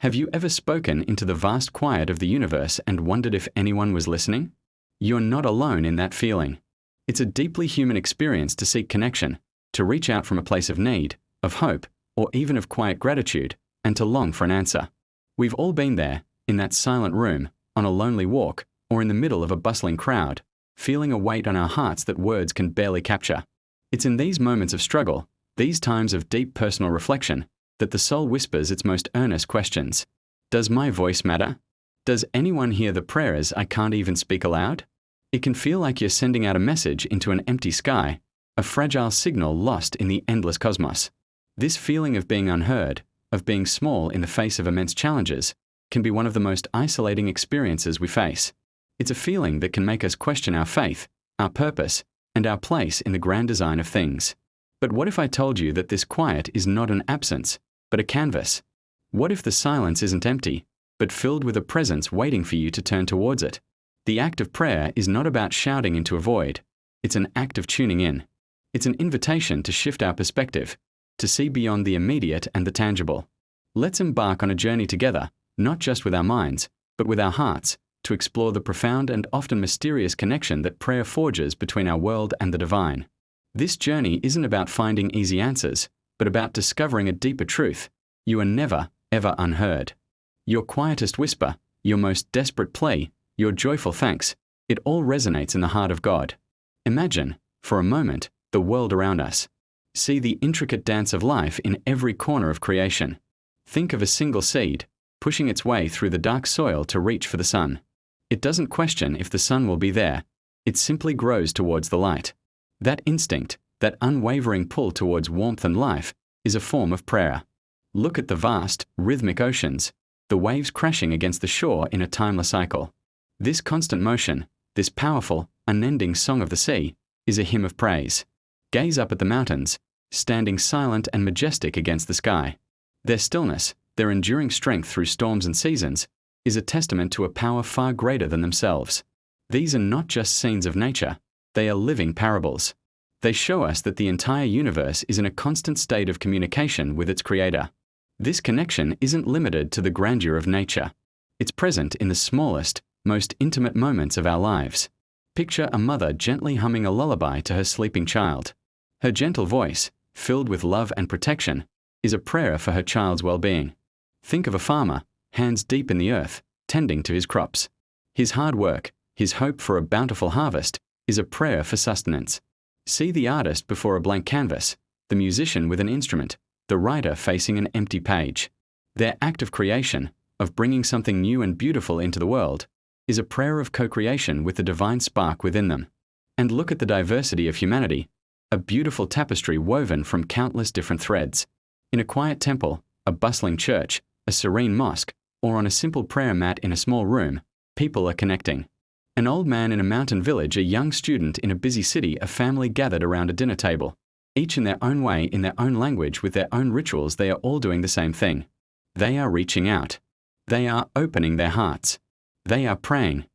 Have you ever spoken into the vast quiet of the universe and wondered if anyone was listening? You're not alone in that feeling. It's a deeply human experience to seek connection, to reach out from a place of need, of hope, or even of quiet gratitude, and to long for an answer. We've all been there, in that silent room, on a lonely walk, or in the middle of a bustling crowd, feeling a weight on our hearts that words can barely capture. It's in these moments of struggle, these times of deep personal reflection, that the soul whispers its most earnest questions. Does my voice matter? Does anyone hear the prayers I can't even speak aloud? It can feel like you're sending out a message into an empty sky, a fragile signal lost in the endless cosmos. This feeling of being unheard, of being small in the face of immense challenges, can be one of the most isolating experiences we face. It's a feeling that can make us question our faith, our purpose, and our place in the grand design of things. But what if I told you that this quiet is not an absence, but a canvas? What if the silence isn't empty, but filled with a presence waiting for you to turn towards it? The act of prayer is not about shouting into a void. It's an act of tuning in. It's an invitation to shift our perspective, to see beyond the immediate and the tangible. Let's embark on a journey together, not just with our minds, but with our hearts, to explore the profound and often mysterious connection that prayer forges between our world and the divine. This journey isn't about finding easy answers, but about discovering a deeper truth. You are never, ever unheard. Your quietest whisper, your most desperate plea, your joyful thanks, it all resonates in the heart of God. Imagine, for a moment, the world around us. See the intricate dance of life in every corner of creation. Think of a single seed, pushing its way through the dark soil to reach for the sun. It doesn't question if the sun will be there. It simply grows towards the light. That instinct, that unwavering pull towards warmth and life, is a form of prayer. Look at the vast, rhythmic oceans, the waves crashing against the shore in a timeless cycle. This constant motion, this powerful, unending song of the sea, is a hymn of praise. Gaze up at the mountains, standing silent and majestic against the sky. Their stillness, their enduring strength through storms and seasons, is a testament to a power far greater than themselves. These are not just scenes of nature, they are living parables. They show us that the entire universe is in a constant state of communication with its creator. This connection isn't limited to the grandeur of nature. It's present in the smallest, most intimate moments of our lives. Picture a mother gently humming a lullaby to her sleeping child. Her gentle voice, filled with love and protection, is a prayer for her child's well-being. Think of a farmer, hands deep in the earth, tending to his crops. His hard work, his hope for a bountiful harvest, is a prayer for sustenance. See the artist before a blank canvas, the musician with an instrument, the writer facing an empty page. Their act of creation, of bringing something new and beautiful into the world, is a prayer of co-creation with the divine spark within them. And look at the diversity of humanity, a beautiful tapestry woven from countless different threads. In a quiet temple, a bustling church, a serene mosque, or on a simple prayer mat in a small room, people are connecting. An old man in a mountain village, a young student in a busy city, a family gathered around a dinner table. Each in their own way, in their own language, with their own rituals, they are all doing the same thing. They are reaching out. They are opening their hearts. They are praying.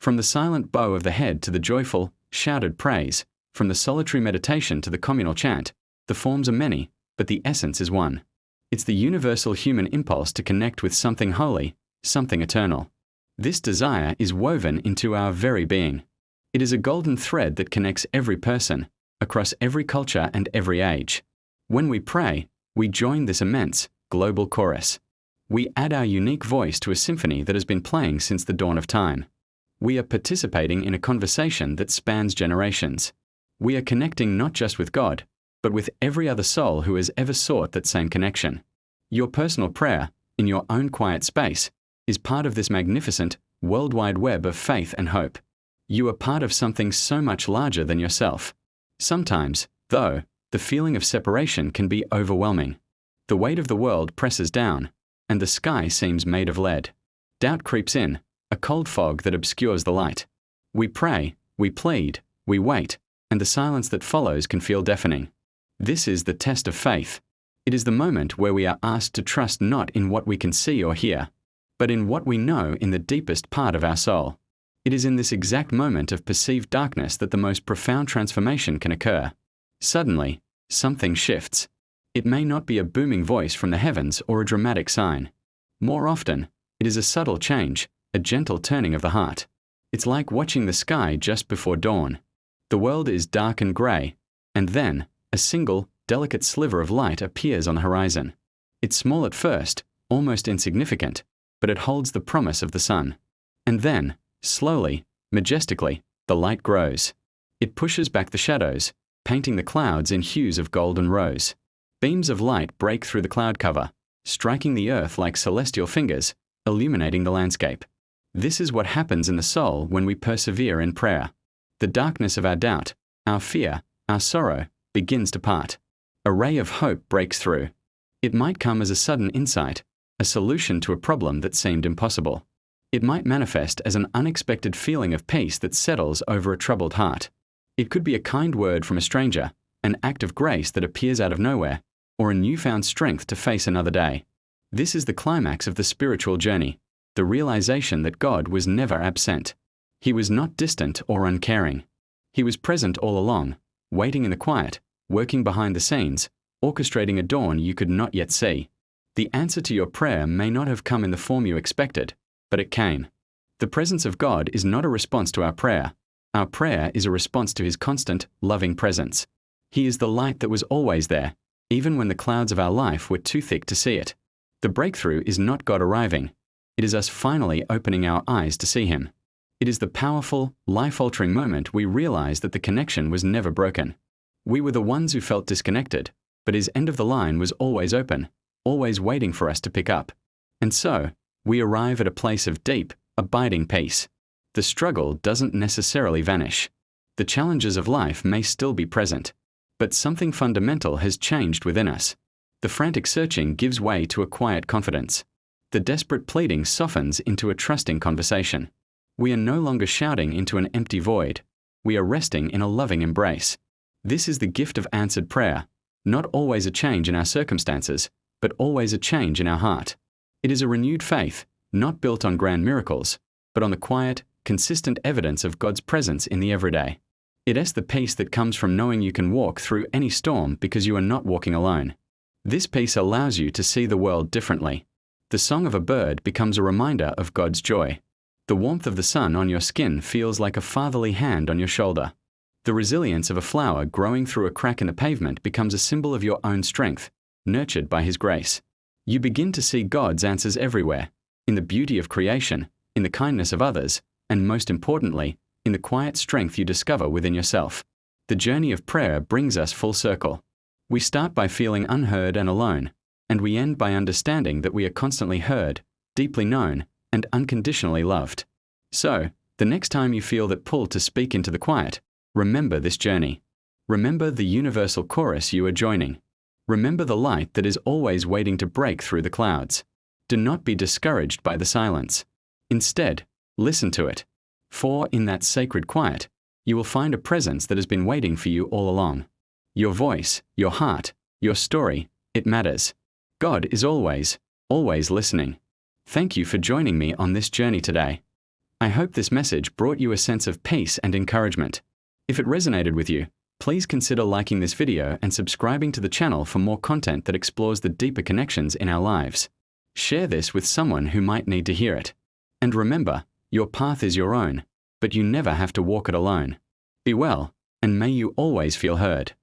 From the silent bow of the head to the joyful, shouted praise, from the solitary meditation to the communal chant, the forms are many, but the essence is one. It's the universal human impulse to connect with something holy, something eternal. This desire is woven into our very being. It is a golden thread that connects every person, across every culture and every age. When we pray, we join this immense, global chorus. We add our unique voice to a symphony that has been playing since the dawn of time. We are participating in a conversation that spans generations. We are connecting not just with God, but with every other soul who has ever sought that same connection. Your personal prayer, in your own quiet space, is part of this magnificent, worldwide web of faith and hope. You are part of something so much larger than yourself. Sometimes, though, the feeling of separation can be overwhelming. The weight of the world presses down, and the sky seems made of lead. Doubt creeps in, a cold fog that obscures the light. We pray, we plead, we wait, and the silence that follows can feel deafening. This is the test of faith. It is the moment where we are asked to trust not in what we can see or hear, but in what we know in the deepest part of our soul. It is in this exact moment of perceived darkness that the most profound transformation can occur. Suddenly, something shifts. It may not be a booming voice from the heavens or a dramatic sign. More often, it is a subtle change, a gentle turning of the heart. It's like watching the sky just before dawn. The world is dark and grey, and then a single, delicate sliver of light appears on the horizon. It's small at first, almost insignificant, but it holds the promise of the sun. And then, slowly, majestically, the light grows. It pushes back the shadows, painting the clouds in hues of gold and rose. Beams of light break through the cloud cover, striking the earth like celestial fingers, illuminating the landscape. This is what happens in the soul when we persevere in prayer. The darkness of our doubt, our fear, our sorrow begins to part. A ray of hope breaks through. It might come as a sudden insight, a solution to a problem that seemed impossible. It might manifest as an unexpected feeling of peace that settles over a troubled heart. It could be a kind word from a stranger, an act of grace that appears out of nowhere, or a newfound strength to face another day. This is the climax of the spiritual journey, the realization that God was never absent. He was not distant or uncaring. He was present all along, waiting in the quiet, working behind the scenes, orchestrating a dawn you could not yet see. The answer to your prayer may not have come in the form you expected, but it came. The presence of God is not a response to our prayer. Our prayer is a response to His constant, loving presence. He is the light that was always there, even when the clouds of our life were too thick to see it. The breakthrough is not God arriving. It is us finally opening our eyes to see Him. It is the powerful, life-altering moment we realize that the connection was never broken. We were the ones who felt disconnected, but His end of the line was always open, always waiting for us to pick up. And so, we arrive at a place of deep, abiding peace. The struggle doesn't necessarily vanish. The challenges of life may still be present, but something fundamental has changed within us. The frantic searching gives way to a quiet confidence. The desperate pleading softens into a trusting conversation. We are no longer shouting into an empty void. We are resting in a loving embrace. This is the gift of answered prayer, not always a change in our circumstances, but always a change in our heart. It is a renewed faith, not built on grand miracles, but on the quiet, consistent evidence of God's presence in the everyday. It is the peace that comes from knowing you can walk through any storm because you are not walking alone. This peace allows you to see the world differently. The song of a bird becomes a reminder of God's joy. The warmth of the sun on your skin feels like a fatherly hand on your shoulder. The resilience of a flower growing through a crack in the pavement becomes a symbol of your own strength, nurtured by His grace. You begin to see God's answers everywhere, in the beauty of creation, in the kindness of others, and most importantly, in the quiet strength you discover within yourself. The journey of prayer brings us full circle. We start by feeling unheard and alone, and we end by understanding that we are constantly heard, deeply known, and unconditionally loved. So, the next time you feel that pull to speak into the quiet, remember this journey. Remember the universal chorus you are joining. Remember the light that is always waiting to break through the clouds. Do not be discouraged by the silence. Instead, listen to it. For in that sacred quiet, you will find a presence that has been waiting for you all along. Your voice, your heart, your story, it matters. God is always, always listening. Thank you for joining me on this journey today. I hope this message brought you a sense of peace and encouragement. If it resonated with you, please consider liking this video and subscribing to the channel for more content that explores the deeper connections in our lives. Share this with someone who might need to hear it. And remember, your path is your own, but you never have to walk it alone. Be well, and may you always feel heard.